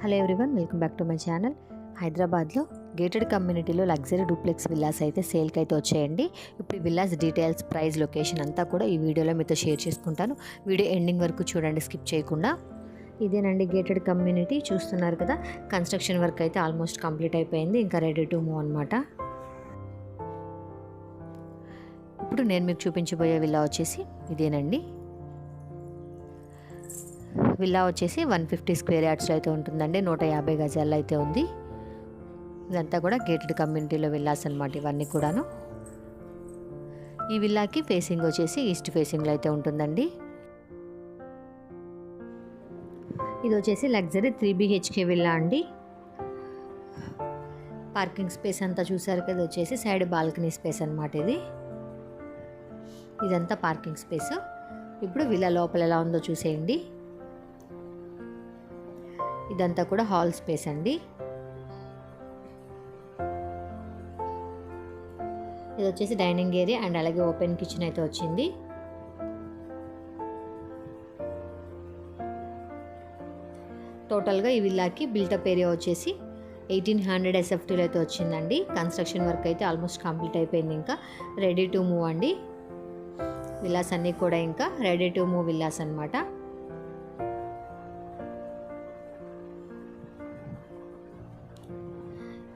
Hello everyone, welcome back to my channel. హైదరాబాద్లో gated కమ్యూనిటీలో luxury duplex villas అయితే సేల్కి అయితే వచ్చాయండి. ఇప్పుడు ఈ విల్లాస్ డీటెయిల్స్, ప్రైస్, లొకేషన్ అంతా కూడా ఈ వీడియోలో మీతో షేర్ చేసుకుంటాను. వీడియో ఎండింగ్ వరకు చూడండి, స్కిప్ చేయకుండా. ఇదేనండి గేటెడ్ కమ్యూనిటీ, చూస్తున్నారు కదా. కన్స్ట్రక్షన్ వర్క్ అయితే ఆల్మోస్ట్ కంప్లీట్ అయిపోయింది, ఇంకా రెడీ టు మూవ్ అనమాట. ఇప్పుడు నేను మీకు చూపించబోయే విల్లా వచ్చేసి ఇదేనండి. విల్లా వచ్చేసి 150 స్క్వేర్ యార్డ్స్లో అయితే ఉంటుందండి. 150 గజాల్లో అయితే ఉంది. ఇదంతా కూడా గేటెడ్ కమ్యూనిటీలో విల్లాస్ అనమాట ఇవన్నీ కూడాను. ఈ విల్లాకి ఫేసింగ్ వచ్చేసి ఈస్ట్ ఫేసింగ్లో అయితే ఉంటుందండి. ఇది వచ్చేసి లగ్జరీ 3 BHK విల్లా అండి. పార్కింగ్ స్పేస్ అంతా చూసారు కదా, వచ్చేసి సైడ్ బాల్కనీ స్పేస్ అనమాట ఇది. ఇదంతా పార్కింగ్ స్పేస్. ఇప్పుడు విల్లా లోపల ఎలా ఉందో చూసేయండి. ఇదంతా కూడా హాల్ స్పేస్ అండి. ఇది వచ్చేసి డైనింగ్ ఏరియా అండ్ అలాగే ఓపెన్ కిచెన్ అయితే వచ్చింది. టోటల్గా ఈ విల్లాకి బిల్టప్ ఏరియా వచ్చేసి 1800 SFTలో అయితే వచ్చిందండి. కన్స్ట్రక్షన్ వర్క్ అయితే ఆల్మోస్ట్ కంప్లీట్ అయిపోయింది, ఇంకా రెడీ టు మూవ్ అండి. విల్లాస్ అన్నీ కూడా ఇంకా రెడీ టు మూవ్ విల్లాస్ అనమాట.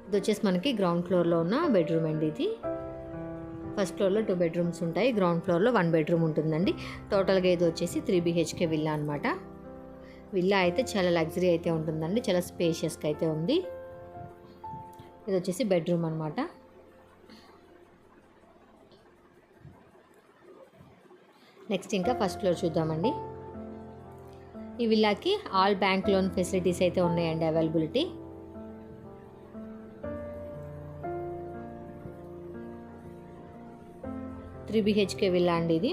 ఇది వచ్చేసి మనకి గ్రౌండ్ ఫ్లోర్లో ఉన్న బెడ్రూమ్ అండి. ఇది ఫస్ట్ ఫ్లోర్లో 2 బెడ్రూమ్స్ ఉంటాయి, గ్రౌండ్ ఫ్లోర్లో 1 బెడ్రూమ్ ఉంటుందండి. టోటల్గా ఇది వచ్చేసి 3 BHK విల్లా అనమాట. విల్లా అయితే చాలా లగ్జరీ అయితే ఉంటుందండి, చాలా స్పేషియస్గా అయితే ఉంది. ఇది వచ్చేసి బెడ్రూమ్ అనమాట. నెక్స్ట్ ఇంకా ఫస్ట్ ఫ్లోర్ చూద్దామండి. ఈ విల్లాకి ఆల్ బ్యాంక్ లోన్ ఫెసిలిటీస్ అయితే ఉన్నాయండి అవైలబిలిటీ. త్రీ BHK విల్లా అండి ఇది.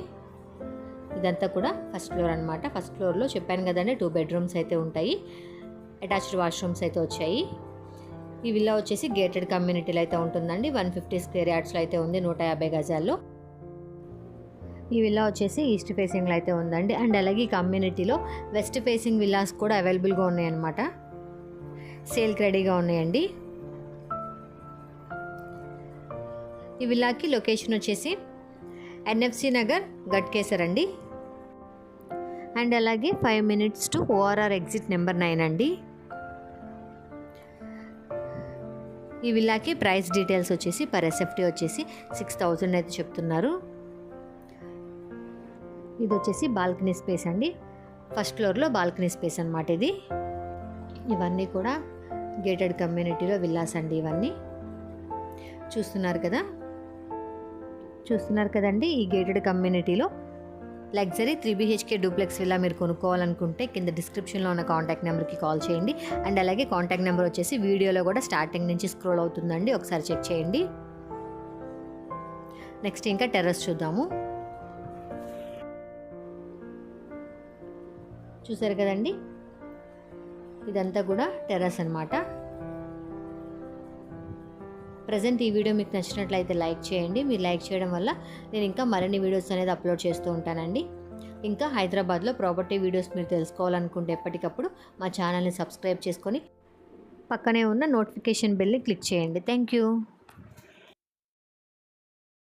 ఇదంతా కూడా ఫస్ట్ ఫ్లోర్ అనమాట. ఫస్ట్ ఫ్లోర్లో చెప్పాను కదండి 2 బెడ్రూమ్స్ అయితే ఉంటాయి, అటాచ్డ్ వాష్రూమ్స్ అయితే వచ్చాయి. ఈ విల్లా వచ్చేసి గేటెడ్ కమ్యూనిటీలో అయితే ఉంటుందండి. 150 స్క్వేర్ యార్డ్స్లో అయితే ఉంది, 150 గజాల్లో. ఈ విల్లా వచ్చేసి ఈస్ట్ ఫేసింగ్లో అయితే ఉందండి. అండ్ అలాగే ఈ కమ్యూనిటీలో వెస్ట్ ఫేసింగ్ విల్లాస్ కూడా అవైలబుల్గా ఉన్నాయన్నమాట, సేల్కి రెడీగా ఉన్నాయండి. ఈ విల్లాకి లొకేషన్ వచ్చేసి NFC నగర్, గట్కేసర్ అండి. అండ్ అలాగే 5 minutes to ORR exit number 9 అండి. ఈ విల్లాకి ప్రైస్ డీటెయిల్స్ వచ్చేసి పర్ SFT వచ్చేసి 6000 అయితే చెప్తున్నారు. ఇది వచ్చేసి బాల్కనీ స్పేస్ అండి. ఫస్ట్ ఫ్లోర్లో బాల్కనీ స్పేస్ అనమాట ఇది. ఇవన్నీ కూడా గేటెడ్ కమ్యూనిటీలో విల్లాస్ అండి. ఇవన్నీ చూస్తున్నారు కదండి. ఈ గేటెడ్ కమ్యూనిటీలో లగ్జరీ 3 BHK డూప్లెక్స్ విల్లా మీరు కొనుక్కోవాలనుకుంటే కింద డిస్క్రిప్షన్లో ఉన్న కాంటాక్ట్ నెంబర్కి కాల్ చేయండి. అండ్ అలాగే కాంటాక్ట్ నెంబర్ వచ్చేసి వీడియోలో కూడా స్టార్టింగ్ నుంచి స్క్రోల్ అవుతుందండి, ఒకసారి చెక్ చేయండి. నెక్స్ట్ ఇంకా టెర్రస్ చూద్దాము. చూసారు కదండి, ఇదంతా కూడా టెర్రస్ అనమాట. ప్రజెంట్ ఈ వీడియో మీకు నచ్చినట్లయితే లైక్ చేయండి. మీరు లైక్ చేయడం వల్ల నేను ఇంకా మరిన్ని వీడియోస్ అనేది అప్లోడ్ చేస్తూ ఉంటానండి. ఇంకా హైదరాబాద్లో ప్రాపర్టీ వీడియోస్ మీరు తెలుసుకోవాలనుకుంటే ఎప్పటికప్పుడు మా ఛానల్ని సబ్స్క్రైబ్ చేసుకొని పక్కనే ఉన్న నోటిఫికేషన్ బెల్ని క్లిక్ చేయండి. Thank you.